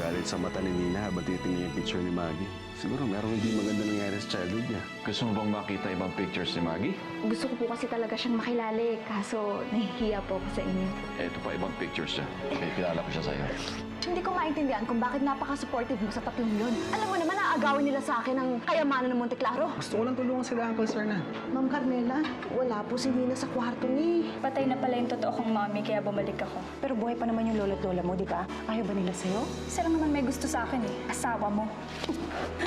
galit sa mata ni Nina habang titingnan yung picture ni Maggie. Siguro merong hindi maganda nangyari sa childhood niya. Gusto mo bang makita ibang pictures ni Maggie? Gusto ko po kasi talaga siyang makilala eh, kaso nahihiya po ako sa inyo. Ito pa ibang pictures niya. May kilala ko siya sa'yo. Hindi ko maintindihan kung bakit napaka-supportive mo sa tatlong yun. Alam mo naman, aagawin nila sa akin ang kayamanan ng Monte Claro. Gusto ko lang tulungan sila, Uncle Sernan. Ma'am Carmela, wala po si Nina sa kwarto ni. Patay na pala yung totoo kong mami, kaya bumalik ako. Pero buhay pa naman yung lolo't lola mo, di ba? Ayaw ba nila sa'yo? Isa lang naman may gusto sa akin eh, asawa mo.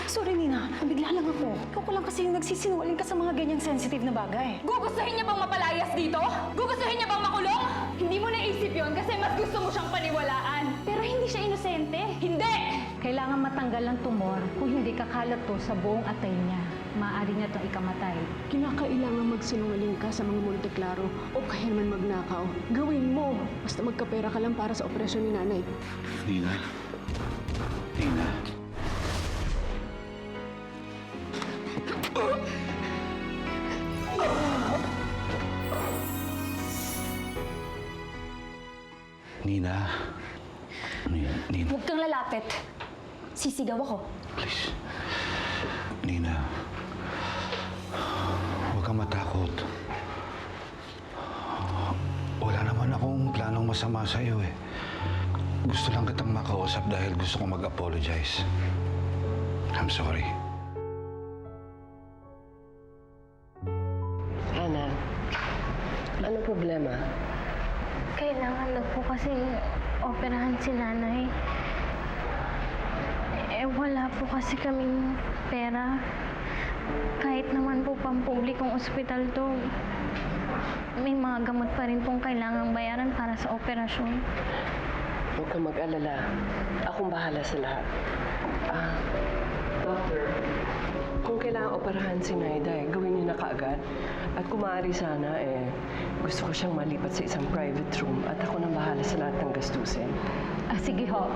Sorry, Nina. Bigla lang ako. Ikaw ko lang kasi yung nagsisinungaling ka sa mga ganyang sensitive na bagay. Gugustuhin niya bang mapalayas dito? Gugustuhin niya bang makulong? Hindi mo naisip yon kasi mas gusto mo siyang paniwalaan. Pero hindi siya inosente. Hindi! Kailangan matanggal ang tumor kung hindi kakalat to sa buong atay niya. Maaari niya itong ikamatay. Kinakailangan magsinungaling ka sa mga Monte Claro o kaya naman magnakaw. Gawin mo! Basta magkapera ka lang para sa operasyon ni nanay. Nina? Nina? Nina? Nina? Huwag kang lalapit. Sisigaw ako. Please. Nina. Huwag kang matakot. Wala naman akong planong masama sa'yo eh. Gusto lang kitang makausap dahil gusto kong mag-apologize. I'm sorry. Ana, ano problema? Kailangan na po kasi operahan si nanay. Eh, wala po kasi kaming pera. Kahit naman po pampublikong ospital to, may mga gamot pa rin pong kailangang bayaran para sa operasyon. Huwag kang mag-alala. Akong bahala sa lahat. Doctor, kung kailangan operahan si Naida, gawin niyo na kaagad. At kung maaari sana, gusto ko siyang malipat sa isang private room at ako nang bahala sa lahat ng gastusin. Sige ho,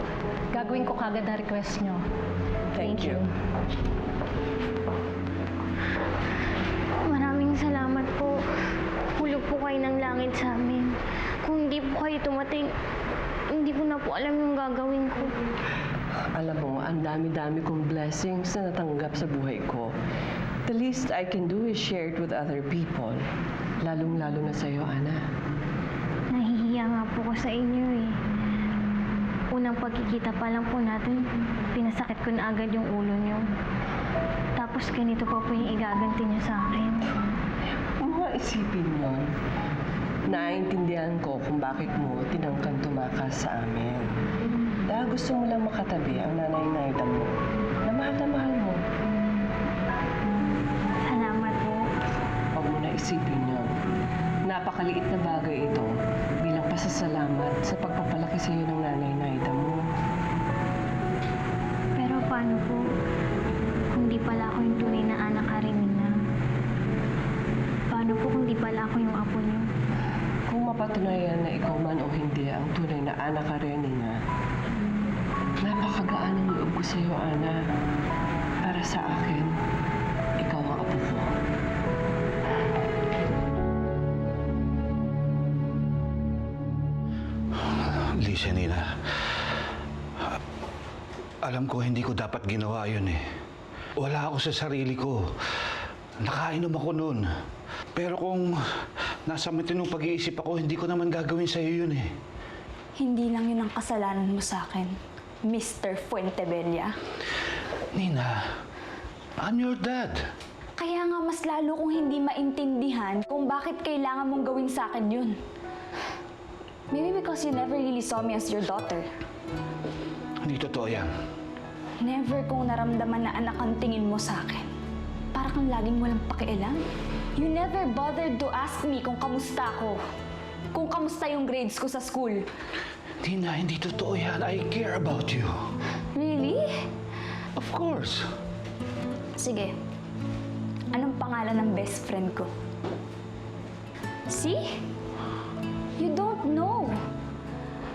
gagawin ko kagad ang request niyo. Thank you. Maraming salamat po. Hulog po kayo ng langit sa amin. Kung hindi po kayo tumating, hindi ko na po alam yung gagawin ko. Alam mo, ang dami-dami kong blessings na natanggap sa buhay ko. The least I can do is share it with other people. Lalong-lalo na sa'yo, Ana. Nahihiya nga po ko sa inyo eh. Unang pagkikita pa lang po natin, pinasakit ko na agad yung ulo niyo. Tapos ganito pa po yung igaganti niya sa akin. Huwag mo isipin yun. Naiintindihan ko kung bakit mo tinangkang tumakas sa amin. Dahil gusto mo lang makatabi ang nanay-naida mo na mahal mo. Salamat po. Huwag mo na isipin yun. Napakaliit na bagay ito bilang pasasalamat sa pagpapalaki sa iyo ng nanay-naida mo. Pero paano po kung di pala ako yung tunay na anak ka rin, Nina? Paano po kung di pala ako yung apo niyo? Kung mapatunayan na ikaw man o hindi ang tunay na anak ka rin, Nina, napakagaan ang loob ko sa iyo, Ana. Para sa akin, ikaw ang apo ko. Listen, Nina. Alam ko hindi ko dapat ginawa yun eh. Wala ako sa sarili ko. Nakainom ako noon. Pero kung nasa matinong pag-iisip ako, hindi ko naman gagawin sa'yo yun eh. Hindi lang yun ang kasalanan mo sa akin, Mr. Fuentebella. Nina, I'm your dad. Kaya nga mas lalo kong hindi maintindihan kung bakit kailangan mong gawin sa akin yun. Maybe because you never really saw me as your daughter. Hindi totoo yan. Never kong naramdaman na anak ang tingin mo sa akin. Para kang laging walang pakialam. You never bothered to ask me kung kamusta ako. Kung kamusta yung grades ko sa school. Nina, hindi totoo yan. I care about you. Really? Of course. Sige. Anong pangalan ng best friend ko? See? You don't know.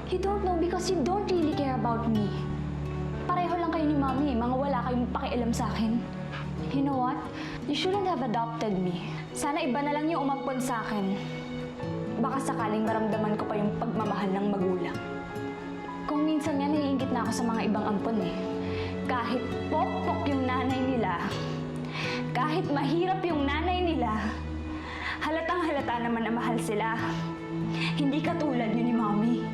You don't know because you don't really care about me. Pareho lang kayo ni Mami, mga wala kayong pakialam sa akin. You know what? You shouldn't have adopted me. Sana iba na lang yung umampon sa akin. Baka sakaling maramdaman ko pa yung pagmamahal ng magulang. Kung minsan nga naiingit na ako sa mga ibang ampon eh. Kahit pokpok yung nanay nila, kahit mahirap yung nanay nila, halatang halata naman na mahal sila. Hindi katulad yun ni Mommy.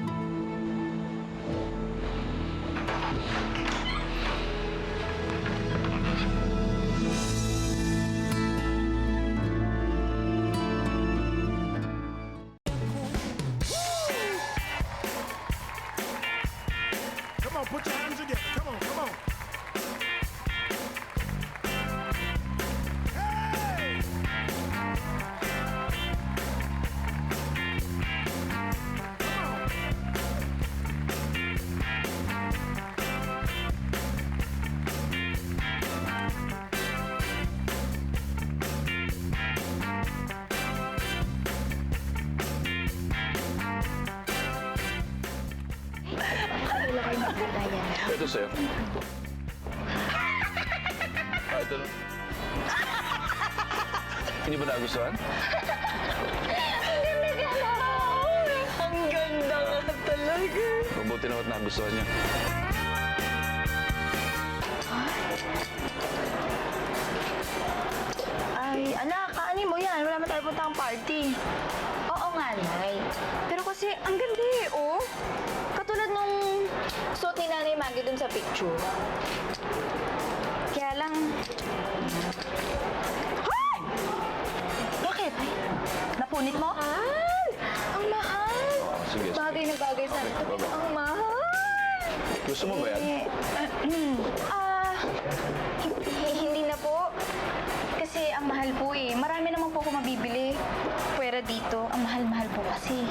Come on, put your hands together. Come on, come on. Hey! Come on. Ito sa'yo. Ito na. Hindi ba nagustuhan? Ang ganda nga talaga. Mabuti naman at nagustuhan niya. Ay, anak, kaanin mo yan. Wala man tayo puntang party. Oo nga, Nay. Pero kasi, ang ganda eh, oh. Katulad nung suot ni Nanay Maggie dun sa picture. Kaya lang... Hoy! Bakit? Napunit mo? Mahal! Ang mahal! Sige. Bagay na bagay sa... Ang mahal! Gusto mo ba yan? Hindi na po. Kasi ang mahal po eh. Marami naman po ako mabibili. Pwera dito, ang mahal-mahal po kasi.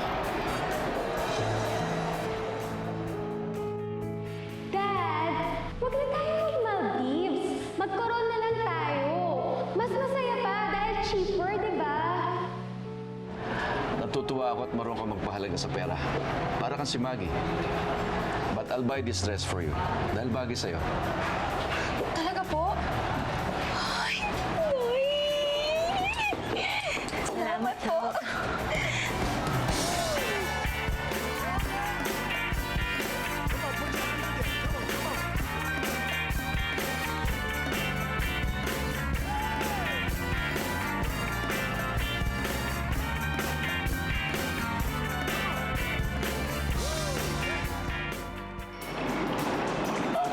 Dad, wag na tayo mag-Maldives. Mag-Coron na lang tayo. Mas masaya pa dahil cheaper, di ba? Natutuwa ako at marunong ka magpahalaga sa pera. Para kang si Maggie. But I'll buy this dress for you. Dahil bagay sa'yo. Talaga po? Ay, Nay! Salamat po.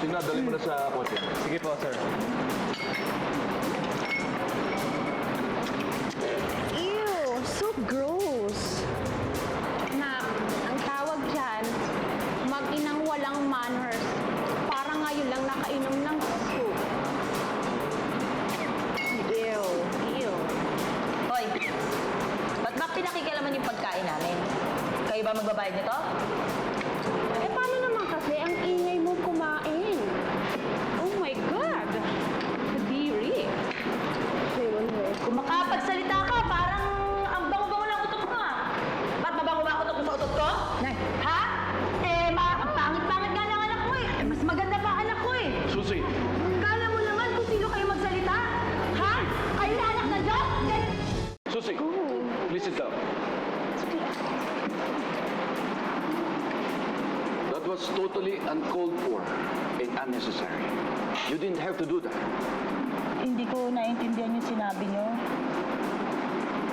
Tina, dali mo na sa kotse. Sige po, sir. Ew, so gross. Nak, ang tawag dyan, mag-inang walang manners. Parang ngayon lang nakainom ng soup. Ew, ew. Hoy, ba't ba pinakikialaman yung pagkain namin? Kayo ba magbabayad nito? Eh, paano naman kasi ang ingay mo kumain? Oh my God! Kadiri. Kung makapagsalita ka, parang ang bango-bango ng utot mo ah. Ba't mabango ba utot mo sa utot ko? Ha? Eh, ang pangit-pangit nga ng anak ko eh. Mas maganda pa ang anak ko eh. Susi! Kala mo naman kung sino kayo magsalita? Ha? Kayo na anak na Diyos? Susi! Please sit down. That was totally uncalled for and unnecessary. You didn't have to do that. Hindi ko naiintindihan yung sinabi nyo.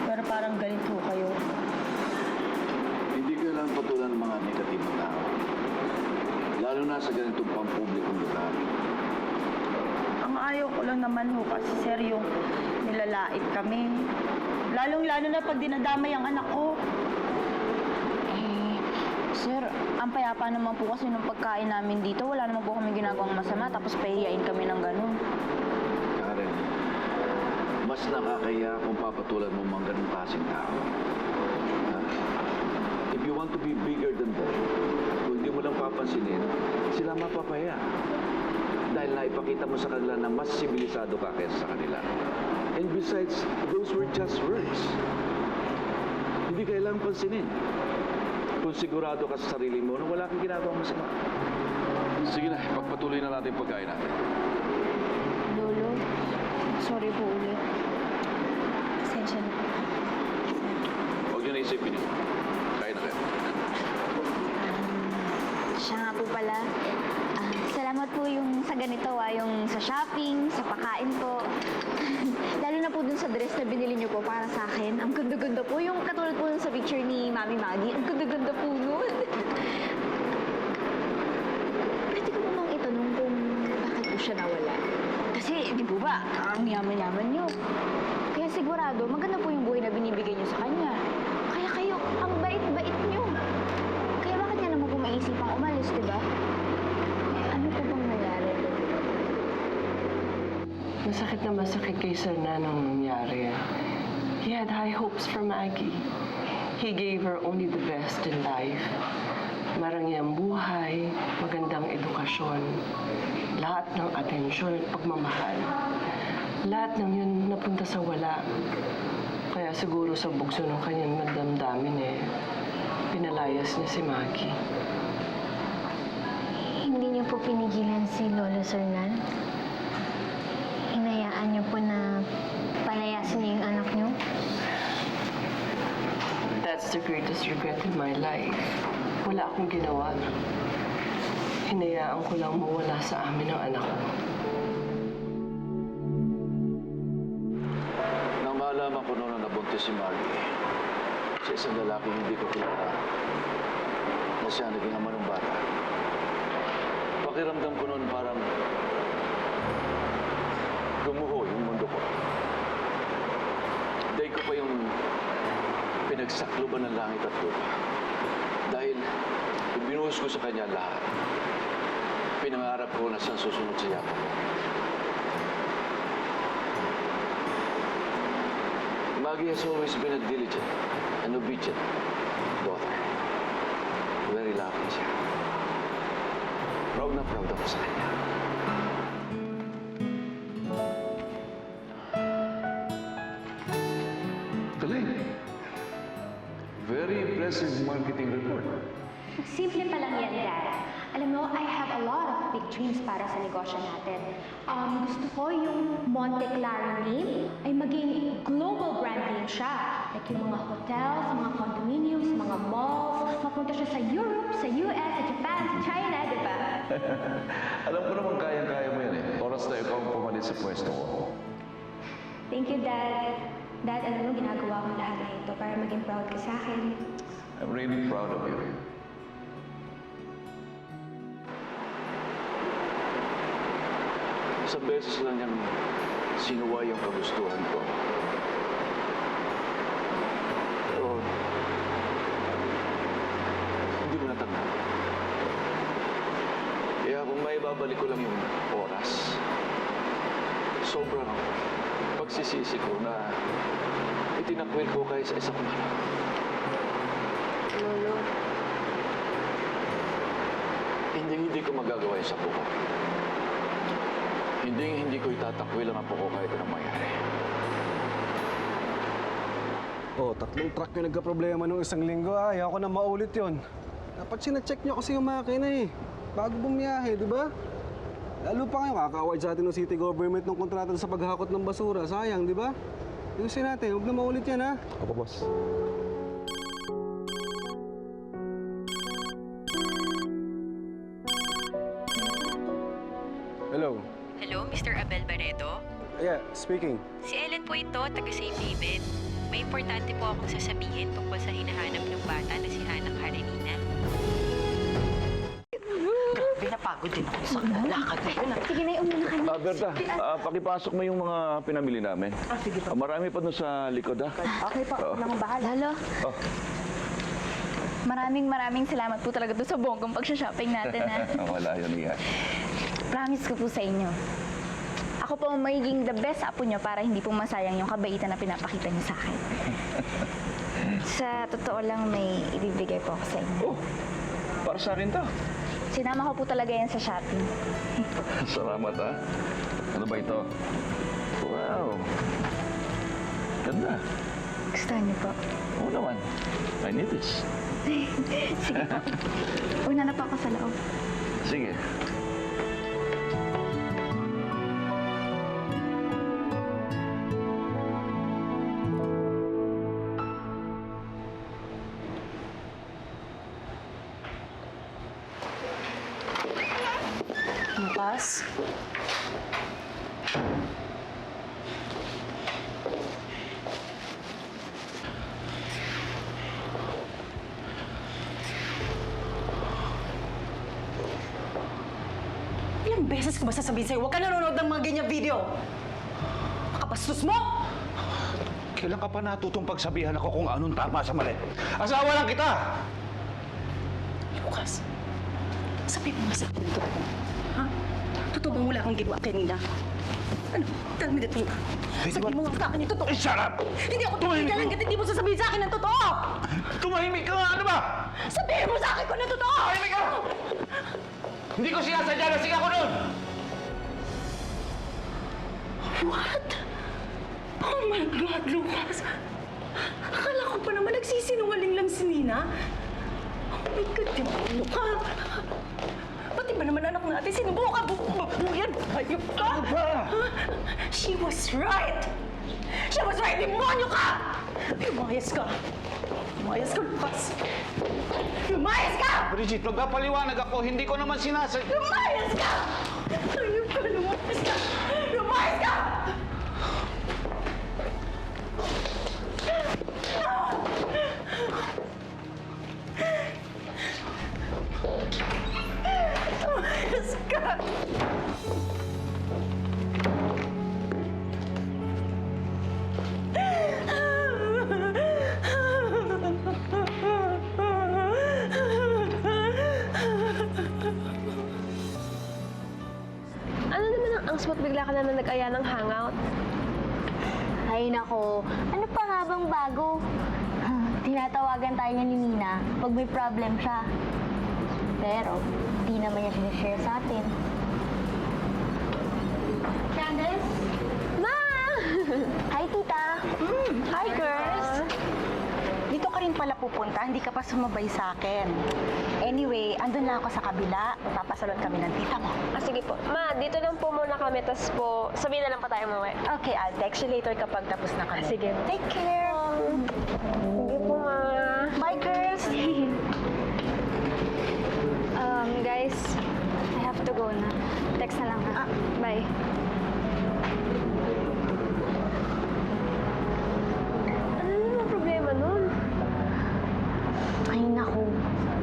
Pero parang galit ho kayo. Hindi kailangan patulan ng mga negatibong tao. Lalo na sa ganitong pampublikong lugar. Ang ayaw ko lang naman ho kasi sir yung nilalait kami. Lalong-lalo na pag dinadamay ang anak ko. Sir, ang payapa naman po kasi nung pagkain namin dito, wala naman po kami ginagawang masama tapos pahiyain kami ng ganun. Karen, mas nakakaya kung papatulan mo mga ganong klaseng tao. If you want to be bigger than them, kung hindi mo lang papansinin, sila mapapaya. Dahil naipakita mo sa kanila na mas sibilisado ka kaysa sa kanila. And besides, those were just words. Hindi kailangang pansinin. Kung sigurado ka sa sarili mo na wala kang ginagawang masama. Sige na, pagpatuloy na natin yung pagkain natin. Lolo, sorry po ulit. Pasensya na po. Huwag niyo na isipin yun. Kain na kayo. Siya nga po pala, pagkain po. Lalo na po dun sa dress na binili niyo po para sa akin. Ang ganda-ganda po. Yung katulad po dun sa picture ni Mami Maggie. Ang ganda-ganda po nun. Pwede ko po bang itanong kung bakit po siya nawala? Kasi, di po ba, ang yaman-yaman niyo. Kaya sigurado, maganda po yung buhay na binibigay niyo sa kanya. Kaya kayo, ang bait-bait niyo. Kaya bakit niya naman po maisipang umalis, di ba? Ano po bang nangyari doon? Masakit kay Sir Nan ang nangyari. He had high hopes for Maggie. He gave her only the best in life. Marangyang buhay, magandang edukasyon, lahat ng atensyon at pagmamahal. Lahat ng yun napunta sa wala. Kaya siguro sa bugso ng kanyang nagdamdamin pinalayas niya si Maggie. Hindi niyo po pinigilan si Lolo Sir Nan? Hinayaan niyo po na palayasin niya yung anak niyo? That's the greatest regret in my life. Wala akong ginawa. Hinayaan ko lang mawala sa amin ang anak ko. Nang malaman ko noon na nabuntis si Maggie sa isang lalaking hindi ko kilala na siya naging ama ng bata. Pakiramdam ko noon parang gumuho yung mundo ko. Dahil ko pa yung pinagsakluban ng langit at lupa. Dahil binuhos ko sa kanya lahat. Pinangarap ko na siyang susunod sa yakap ko. Maggie has always been a diligent and obedient daughter. Very lucky siya. Proud na proud ako sa kanya. Galing. Very impressive marketing report. Simple pa lang yan, Dad. Alam mo, I have a lot of big dreams para sa negosyo natin. Gusto ko yung Monte Claro name ay maging global brand name siya. Like yung mga hotels, mga condominiums, mga malls, mapunta siya sa Europe, sa US, sa Japan, sa China, di ba? Alam ko naman kayang-kaya mo yan Oras na ikaw ang pumalit sa pwesto ko. Thank you, Dad. Dad, alam mo, ginagawa ko lahat na ito para maging proud ka sa akin. I'm really proud of you. Isang beses lang niyang sinuway yung kagustuhan ko. Pero, hindi mo natanggap. Kaya kung may babalik ko lang yung oras, sobrang pagsisisi ko na itinakwil ko kayo sa isang mara. Lolo, Hindi ko magagawa yung sapo ko. Hindi ko itatakwil ang apo ko kahit anong mangyari. Oh, 3 truck yung nagka-problema nung isang linggo. Ayaw ko na maulit yon. Dapat sinacheck nyo kasi yung makina bago bumiyahe, di ba? Lalo pa ngayon, kaka-award sa atin ng city government ng kontrata sa paghakot ng basura. Sayang, di ba? Ayusin natin, huwag na maulit yan, ha? Opo, boss. Hello. Hello, Mr. Abel Barreto? Yeah, speaking. Si Ellen po ito, taga St. David. May importante po akong sasabihin tungkol sa hinahanap ng bata na si Hannah Karenina. Pinapagod din ako sa lakad na yun. sige na, umuna ka na. Berta, pakipasok mo yung mga pinamili namin. Sige po. Marami pa doon sa likod, ha? Okay po, nang bahala. Lalo, Oh. maraming salamat po talaga doon sa bonggang pag-shopping natin, ha? Wala yun, Iha. Promise ko po sa inyo. Ako po ang magiging the best apo niyo para hindi po masayang yung kabaitan na pinapakita niyo sa akin. Sa totoo lang, may ibibigay po ako sa inyo. Oh, para sa akin to. Sinama ko po talaga yan sa shopping. Salamat, ha? Ano ba ito? Wow. Ganda. Gusto niyo po? Oo naman. I need this. Sige po. Una na po ako sa loob. Sige. Bukas? beses ko ba sasabihin sa'yo, huwag ka nanonood ng mga ganyang video? Kapastos mo! Kailan ka pa natutong pagsabihan ako kung anong tama sa mali? Asawa lang kita! Lucas, sabi mo nga sa akin ang totoo. Ha? Totoo bang wala kang ginawa kay Nina? Ano? Tell me the truth. Sabi mo nga sa akin yung totoo. Shut up! Hindi ako tumigil hanggat hindi mo sasabihin sa akin ang totoo! Tumahimik ka nga! Ano ba? Sabihin mo sa akin kung ano totoo! Tumahimik ka! Hindi ko sinasadya na siga ko nun! What? Oh my God, Lucas! Akala ko pa naman nagsisinungaling lang si Nina. Oh my God, demonyo ka! Pati ba naman anak natin sinubukan? Babuyan! Hayop ka! Ano ba? She was right! She was right! Demonyo ka! Lumayas ka! Lumayas ka, Lucas! Lumayas ka! Bridget, magpapaliwanag ako. Hindi ko naman sinasadya. Lumayas ka! Hayop ka! Lumayas ka! Lumayas ka! Lumayas ka! Ano naman ang angs mo't bigla ka na nag-aya ng hangout? Ay nako, ano pa nga bang bago? Tinatawagan tayo ni Nina pag may problem siya. Pero, di naman niya sinishare sa atin. Candace? Ma! Hi, tita! Hi, girls! Dito ka rin pala pupunta, hindi ka pa sumabay sa akin. Anyway, andun lang ako sa kabila. Papasalon kami ng tita mo. Ah, sige po. Ma, dito lang po muna kami, tas po, sabihin na lang pa tayo umuwi. Okay, I'll text you later kapag tapos na kami. Sige. Take care! Sige po, ma. Bye, girls! Guys, I have to go na. Text na lang ha. Bye. Ano naman problema nun? Ay naku,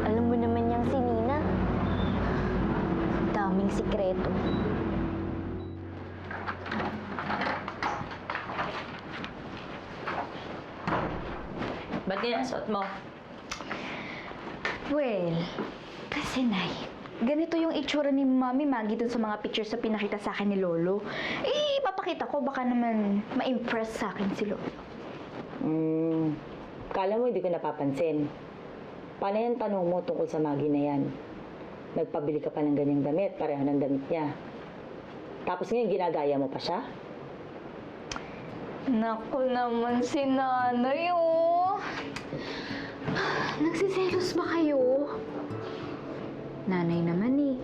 alam mo naman yung si Nina. Daming sikreto. Ba't ginasot mo? Well, kasi Nay, ganito yung itsura ni Mami Maggie dun sa mga pictures na pinakita sa akin ni Lolo. Eh, papakita ko, baka naman ma-impress sa akin si Lolo. Kala mo hindi ko napapansin. Paano yan tanong mo tungkol sa Maggie na yan? Nagpabili ka pa ng ganyang damit, pareho ng damit niya. Tapos ngayon, ginagaya mo pa siya? Naku naman si Nanay, oh. Nagsiselos ba kayo? Nanay naman eh.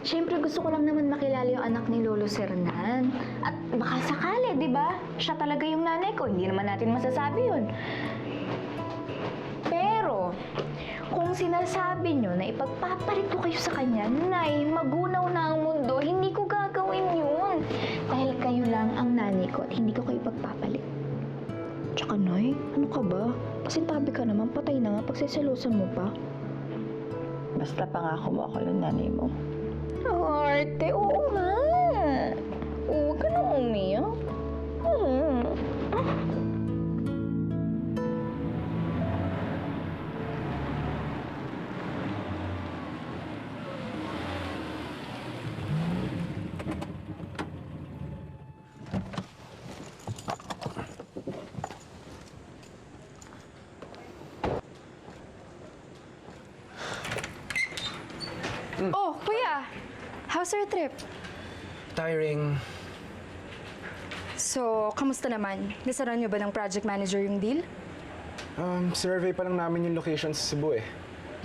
Siyempre gusto ko lang naman makilala yung anak ni Lolo Sernan. At baka sakali, di ba? Siya talaga yung nanay ko. Hindi naman natin masasabi yun. Pero, kung sinasabi nyo na ipagpapalit ko kayo sa kanya, Nay, magunaw na ang mundo, hindi ko gagawin yun. Dahil kayo lang ang nanay ko at hindi ko kayo ipagpapalit. Tsaka, Nay, ano ka ba? Pasintabi ka naman, patay na nga, pagsiselosan mo pa. Basta pangako mo ako ng nanay mo. Arte, oo nga. Huwag ka nang umiyak. Oh, kuya! How's your trip? Tiring. So, kamusta naman? Nasaran niyo ba ng project manager yung deal? Survey pa lang namin yung location sa Cebu eh.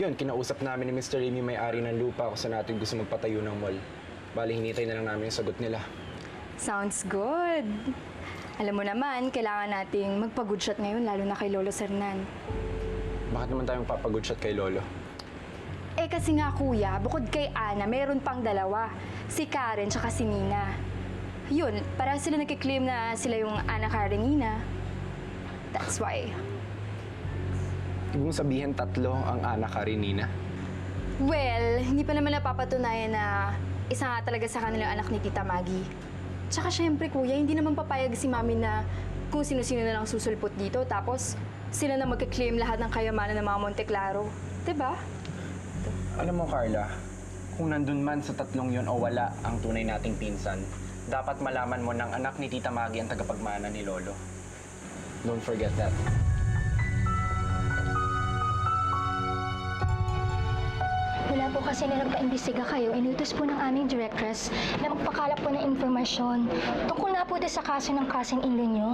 Yun, kinausap namin ni Mr. Remy may-ari ng lupa kung saan natin gusto magpatayo ng mall. Bali, hinintay na lang namin yung sagot nila. Sounds good. Alam mo naman, kailangan nating magpa-good shot ngayon, lalo na kay Lolo Sernan. Bakit naman tayo magpapag-good shot kay Lolo? Eh kasi nga kuya, bukod kay Ana, mayroon pang dalawa. Si Karen tsaka si Nina. Yun, para sila nagkiklaim na sila yung Ana Karenina. That's why. Ibig mong sabihin tatlo ang anak ka rin, Nina? Well, hindi pa naman napapatunayan na isa nga talaga sa kanilang anak ni Tita Maggie. Tsaka syempre kuya, hindi naman papayag si Mami na kung sino-sino na lang susulpot dito tapos sila na magka-claim lahat ng kayamanan ng mga Monteclaro. Diba? Alam mo, Carla, kung nandun man sa tatlong yon o wala ang tunay nating pinsan, dapat malaman mo ng anak ni Tita Maggie ang tagapagmana ni Lolo. Don't forget that. Wala po kasi na nagpa-imbestiga kayo, inutos po ng aming directress na magpakalap po ng informasyon. Tungkol nga po sa kaso ng cousin-in-law niyo,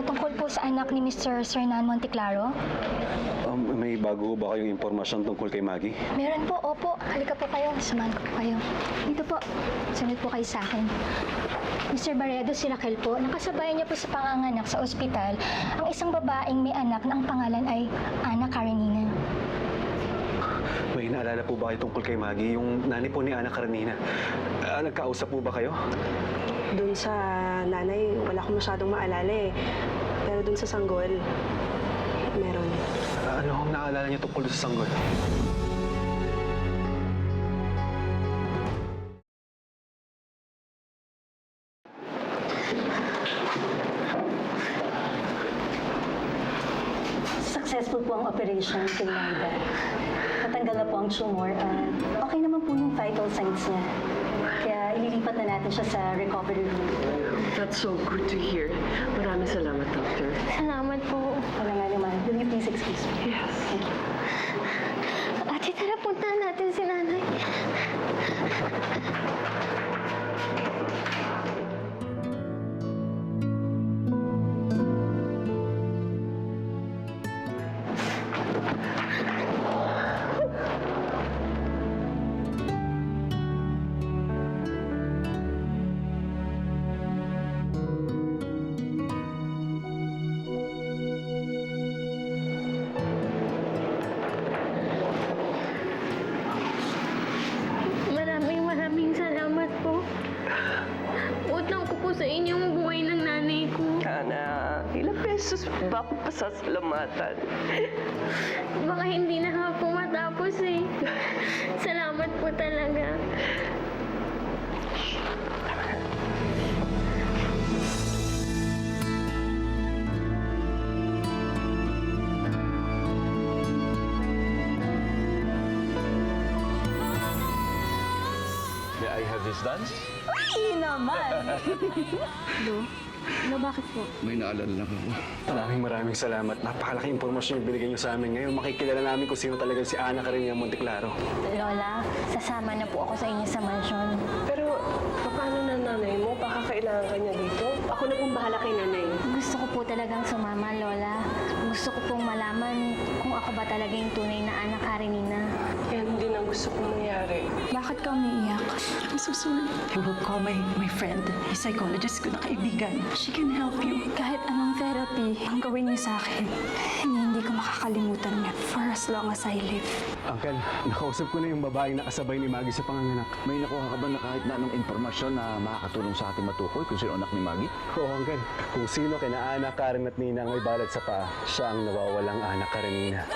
tungkol po sa anak ni Mr. Sernan Monteclaro. May bago ba kayong impormasyon tungkol kay Maggie? Meron po, opo. Halika po kayo, samahan ko po kayo. Dito po, sunod po kayo sa akin. Mr. Barredo, si Raquel po, nakasabay niya po sa panganganak sa ospital ang isang babaeng may anak na ang pangalan ay Ana Karenina. May naalala po ba kayo tungkol kay Maggie? Yung nanay po ni Ana Karenina. Nagkausap po ba kayo? Doon sa nanay, wala akong masyadong maalala eh. Pero doon sa sanggol, meron. Ano ang naalala niyo tungkol sa sanggol? Successful po ang operation kay Naida. Natanggal na po ang tumor at okay naman po yung vital signs niya. Kaya ililipat na natin siya sa recovery room. That's so good to hear. Maraming salamat, Doctor. Salamat po. Wala nga naman. Will you please excuse me? Yes. Thank you. Ate, tara, puntahan natin si nanay. Maraming salamat po. Utang ko po sa inyong buhay ng nanay ko. Ana, ilang beses ba ako pasasalamatan? Baka hindi na nga po matapos eh. Salamat po talaga. May I have this dance? Ay, naman! Lo, bakit po? May naalala lang ako. Maraming salamat. Napakalaking impormasyon yung binigay niyo sa amin. Ngayon makikilala namin kung sino talaga si Ana Karenina Monteclaro. Lola, sasama na po ako sa inyo sa mansyon. Pero, paano na nanay mo? Baka kailangan ka niya dito? Ako na pong bahala kay nanay. Gusto ko po talagang sumama, Lola. Gusto ko pong malaman kung ako ba talaga yung tunay na anak Karenina. Yan din ang gusto kong mangyari. Bakit ka umiiyak? I'm so sorry. I will call my friend, a psychologist ko na kaibigan. She can help you. Kahit anong therapy ang gawin niyo sa akin, hindi ko makakalimutan niya for as long as I live. Uncle, nakausap ko na yung babaeng nakasabay ni Maggie sa panganganak. May nakuha ka ba na kahit na anong informasyon na makakatulong sa ating matukoy kung sino anak ni Maggie? Oo, Uncle. Kung sino kina Ana, Karen at Nina ang may balat sa paa, siya ang nawawalang Ana Karenina.